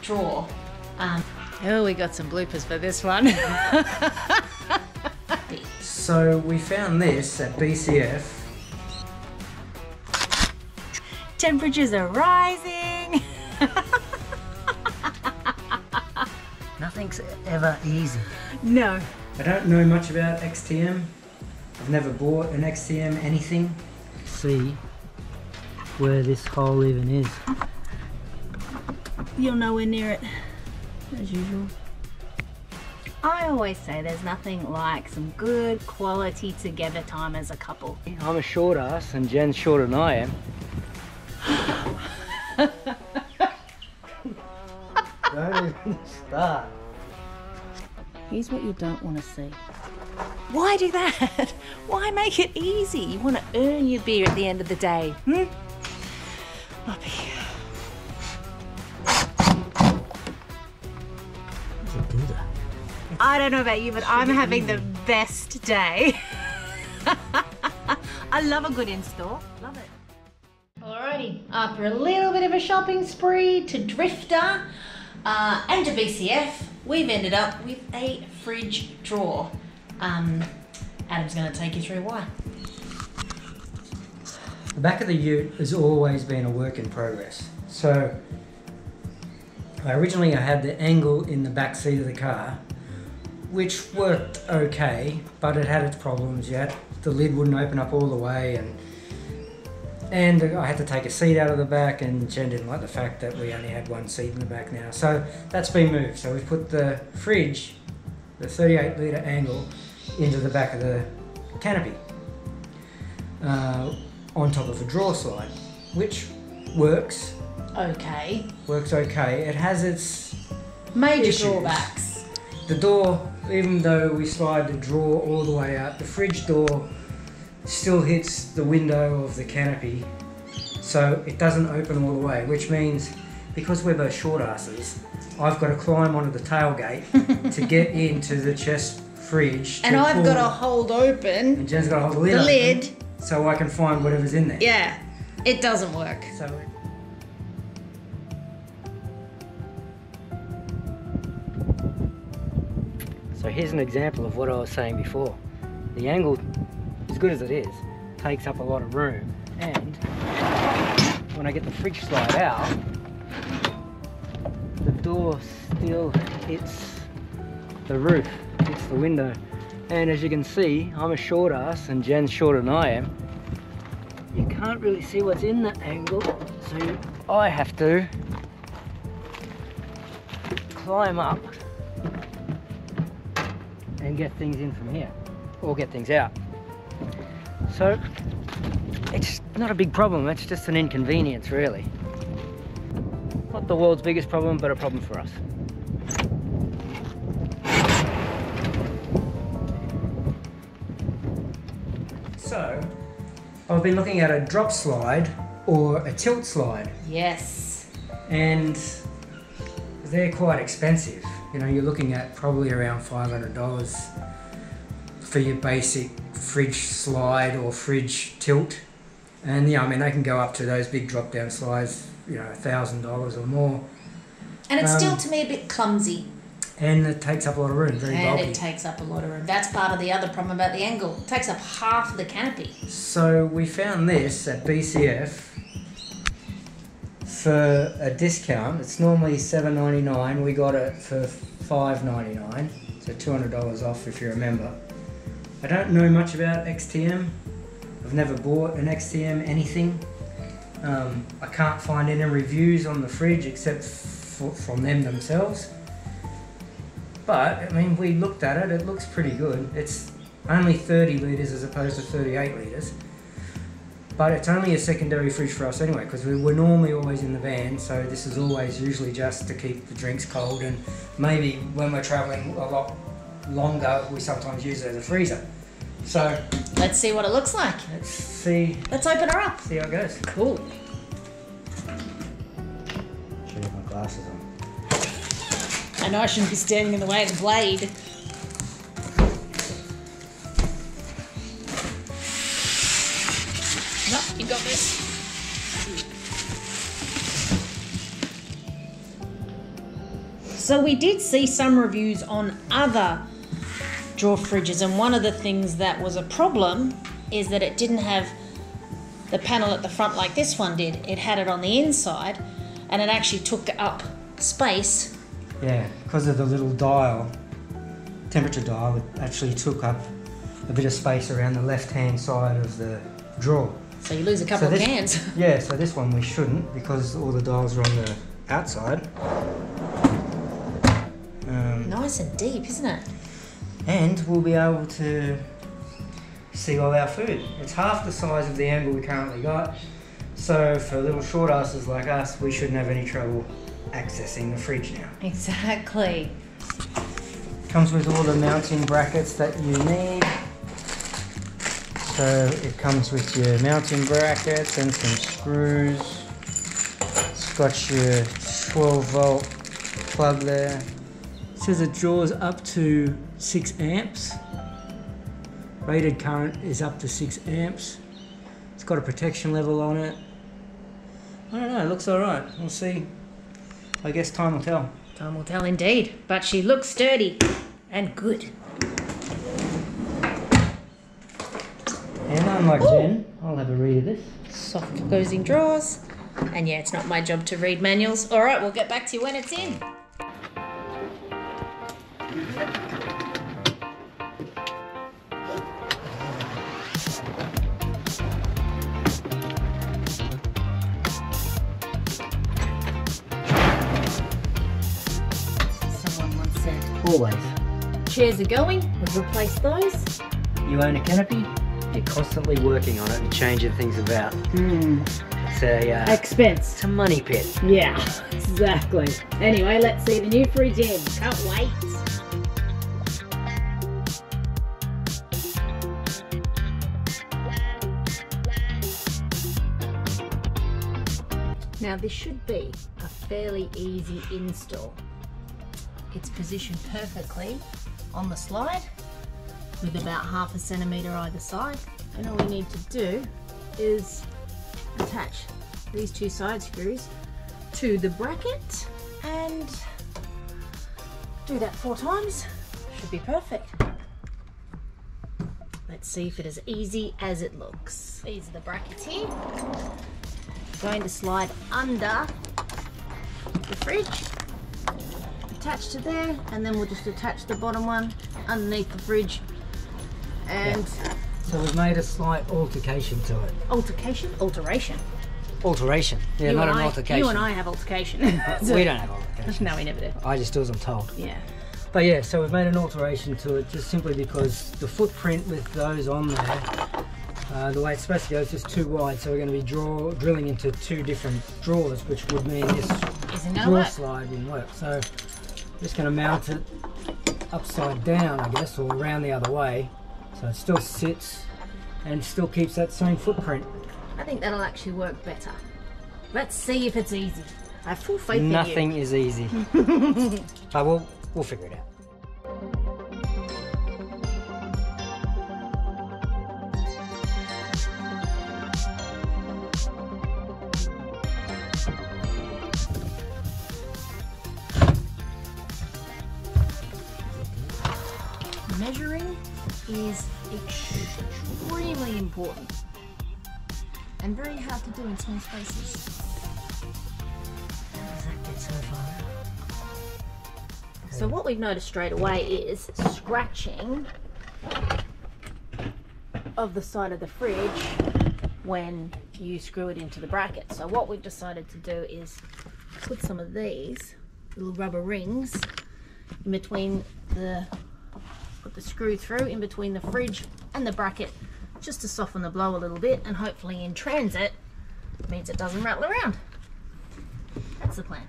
drawer. Oh, we got some bloopers for this one. So we found this at BCF. Temperatures are rising. Nothing's ever easy. No. I don't know much about XTM. I've never bought an XTM anything. See where this hole even is. You're nowhere near it, as usual. I always say there's nothing like some good quality together time as a couple. I'm a short ass and Jen's shorter than I am. Don't even start. Here's what you don't want to see. Why do that? Why make it easy? You want to earn your beer at the end of the day, Moppy. I don't know about you, but I'm having the best day. I love a good in-store. Love it. Alrighty, after a little bit of a shopping spree to Drifter and to BCF, we've ended up with a fridge drawer. Adam's going to take you through why. The back of the ute has always been a work in progress. So originally I had the angle in the back seat of the car, which worked okay, but it had its problems. The lid wouldn't open up all the way, and I had to take a seat out of the back, and Jen didn't like the fact that we only had one seat in the back now. So that's been moved. So we've put the fridge, the 38 litre angle, into the back of the canopy on top of a drawer slide, which works. Okay. Works okay. It has its major issues. drawbacks. The door, even though we slide the drawer all the way out, the fridge door still hits the window of the canopy, so it doesn't open all the way, which means because we're both short asses, I've got to climb onto the tailgate to get into the chest fridge. And I've got to hold open and Jen's got to hold the lid open so I can find whatever's in there. Yeah, it doesn't work. So here's an example of what I was saying before. The angle, as good as it is, takes up a lot of room, and when I get the fridge slide out, the door still hits the roof, hits the window. And as you can see, I'm a short ass and Jen's shorter than I am. You can't really see what's in that angle, so I have to climb up and get things in from here, or get things out. So it's not a big problem, it's just an inconvenience really. Not the world's biggest problem, but a problem for us. So I've been looking at a drop slide or a tilt slide. Yes. And they're quite expensive. You know, you're looking at probably around $500 for your basic fridge slide or fridge tilt. And yeah, I mean, they can go up to those big drop down slides, you know, $1,000 or more. And it's still to me a bit clumsy. And it takes up a lot of room, very bulky. And it takes up a lot of room. That's part of the other problem about the angle. It takes up half of the canopy. So we found this at BCF for a discount. It's normally $7.99. We got it for $5.99, so $200 off if you remember. I don't know much about XTM. I've never bought an XTM anything. I can't find any reviews on the fridge except from them themselves. But, I mean, we looked at it, it looks pretty good. It's only 30 litres as opposed to 38 litres. But it's only a secondary fridge for us anyway, because we're normally always in the van, so this is always usually just to keep the drinks cold, and maybe when we're travelling a lot longer, we sometimes use it as a freezer. So let's see what it looks like. Let's see. Let's open her up. See how it goes. Cool. Should have my glasses on. I know I shouldn't be standing in the way of the blade. No, you got this. So we did see some reviews on other drawer fridges, and one of the things that was a problem is that it didn't have the panel at the front like this one did. It had it on the inside, and it actually took up space. Yeah, because of the little dial, temperature dial, it actually took up a bit of space around the left-hand side of the drawer. So you lose a couple of cans. Yeah, so this one we shouldn't, because all the dials are on the outside. Nice and deep, isn't it? And we'll be able to see all our food. It's half the size of the angle we currently got, so for little short asses like us, we shouldn't have any trouble accessing the fridge now. Exactly. Comes with all the mounting brackets that you need. So it comes with your mounting brackets and some screws. It's got your 12-volt plug there. It says it draws up to 6 amps. Rated current is up to 6 amps. It's got a protection level on it. I don't know, it looks alright. We'll see. I guess time will tell. Time will tell indeed, but she looks sturdy and good. And unlike Jen, I'll have a read of this. Soft closing drawers. And yeah, it's not my job to read manuals. All right, we'll get back to you when it's in. Someone once said, Always. chairs are going, we've replaced those. You own a canopy, you're constantly working on it and changing things about. It's a, Expense. it's a money pit. Yeah, exactly. Anyway, let's see the new fridge in. Can't wait. Now this should be a fairly easy install. It's positioned perfectly on the slide with about 1/2 centimetre either side, and all we need to do is attach these 2 side screws to the bracket and do that 4 times. Should be perfect. Let's see if it is easy as it looks. These are the brackets here. Going to slide under the fridge, attach to there, and then we'll just attach the bottom one underneath the fridge. And So we've made a slight altercation to it. alteration? Alteration. Alteration. Yeah, You not and an I- altercation. You and I have altercation. We don't have altercation. No, we never do. I just do as I'm told. Yeah. But yeah, so we've made an alteration to it just simply because the footprint with those on there, the way it's supposed to go is just too wide, so we're going to be drilling into 2 different drawers, which would mean this Isn't gonna drawer work. slide wouldn't work. So I'm just going to mount it upside down, I guess, or around the other way, so it still sits and still keeps that same footprint. I think that'll actually work better. Let's see if it's easy. I have full faith Nothing in you. is easy. But we'll figure it out. Measuring is extremely important and very hard to do in small spaces. How does that get so far out? So what we've noticed straight away is scratching of the side of the fridge when you screw it into the bracket. So what we've decided to do is put some of these little rubber rings in between put the screw through in between the fridge and the bracket, just to soften the blow a little bit, and hopefully in transit means it doesn't rattle around. That's the plan.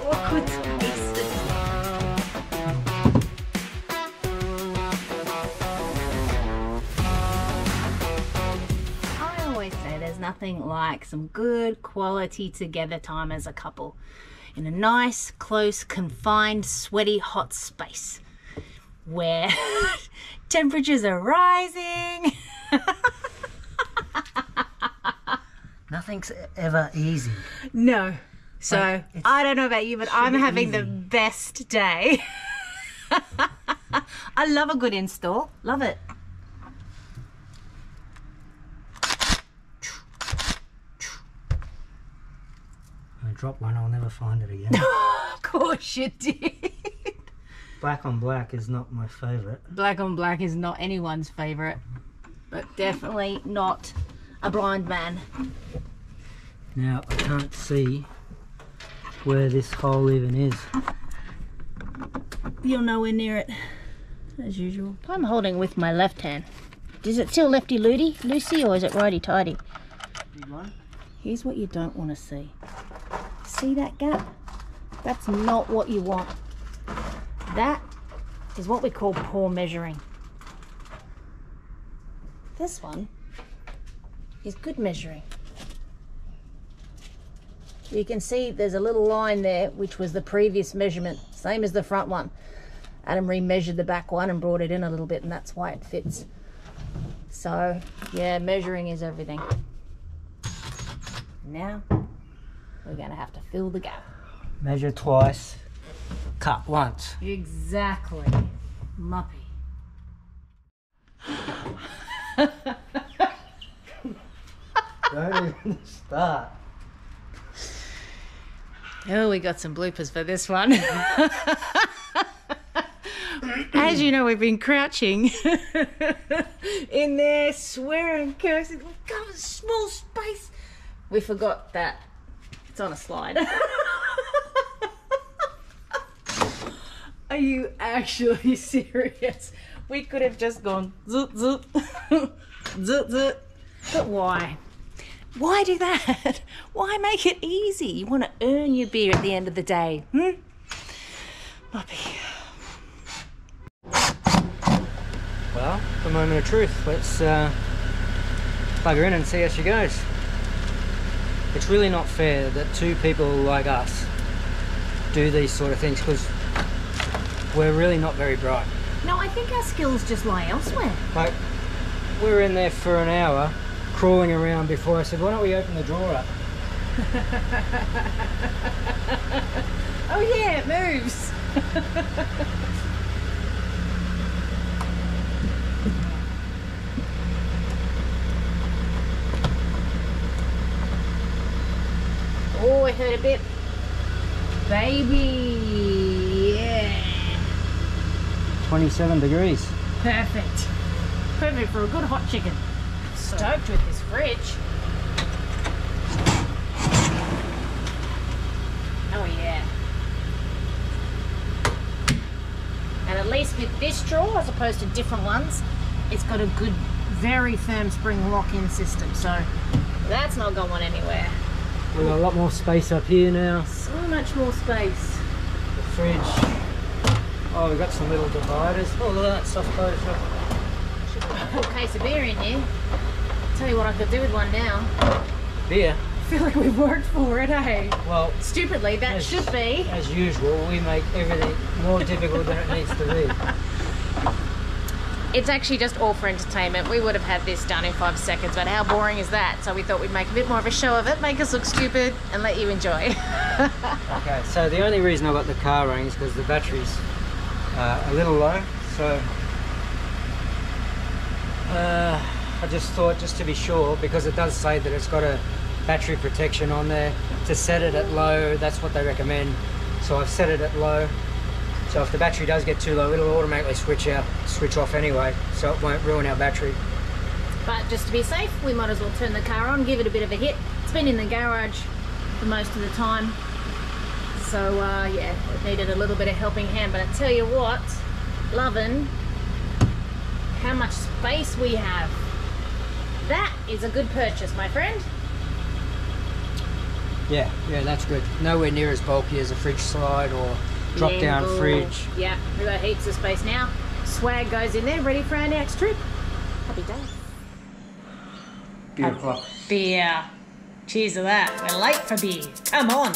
Awkward spaces. I always say there's nothing like some good quality together time as a couple. in a nice, close, confined, sweaty, hot space where temperatures are rising. Nothing's ever easy. No. So, I don't know about you, but I'm having the best day. I love a good install. Love it. I drop one, I'll never find it again. Of course you did. Black on black is not my favourite. Black on black is not anyone's favourite, but definitely not a blind man. Now, I can't see where this hole even is. You're nowhere near it, as usual. I'm holding with my left hand. Is it still lefty-loosey, or is it righty-tighty? Here's what you don't want to see. See that gap? That's not what you want. That is what we call poor measuring. This one is good measuring. You can see there's a little line there, which was the previous measurement, same as the front one. Adam remeasured the back one and brought it in a little bit, and that's why it fits. So, yeah, measuring is everything. Now, we're going to have to fill the gap. Measure twice, cut once. Exactly. Muppy. Don't even start. Oh, we got some bloopers for this one. As you know, we've been crouching in there, swearing, cursing. We've got a small space. We forgot that it's on a slide. Are you actually serious? We could have just gone zoop, zoop, zoop, zoop. But why? Why do that? Why make it easy? You want to earn your beer at the end of the day, Muppy. Well, the moment of truth. Let's plug her in and see how she goes. It's really not fair that two people like us do these sort of things, because we're really not very bright. No, I think our skills just lie elsewhere. Like, we were in there for an hour, crawling around before I said, why don't we open the drawer up? Oh yeah, it moves. Oh, I heard a bit. Baby, yeah. 27 degrees. Perfect. Perfect for a good hot chicken. Stoked with this fridge. Oh yeah. And at least with this drawer, as opposed to different ones, it's got a good, very firm spring lock-in system, so that's not going anywhere. We've got a lot more space up here now. So much more space. The fridge. Oh, we've got some little dividers. Oh, look at that, soft close. Should put a full case of beer in here. Tell you what I could do with one now. Beer? I feel like we've worked for it, eh? Well, stupidly, that should be. As usual, we make everything more difficult than it needs to be. It's actually just all for entertainment. We would have had this done in 5 seconds, but how boring is that? So we thought we'd make a bit more of a show of it, make us look stupid, and let you enjoy. Okay, so the only reason I got the car running is because the battery's a little low, so I just thought, just to be sure, because it does say that it's got a battery protection on there, to set it at low. That's what they recommend. So I've set it at low. So if the battery does get too low, it'll automatically switch off anyway, so it won't ruin our battery. But just to be safe, we might as well turn the car on, give it a bit of a hit. It's been in the garage for most of the time. So yeah, it needed a little bit of helping hand, but I tell you what, loving how much space we have. That is a good purchase, my friend. Yeah, that's good. Nowhere near as bulky as a fridge slide or drop down fridge. Yeah, we've got heaps of space now. Swag goes in there, ready for our next trip. Happy days. Beer o'clock. Beer. Cheers to that. We're late for beer. Come on.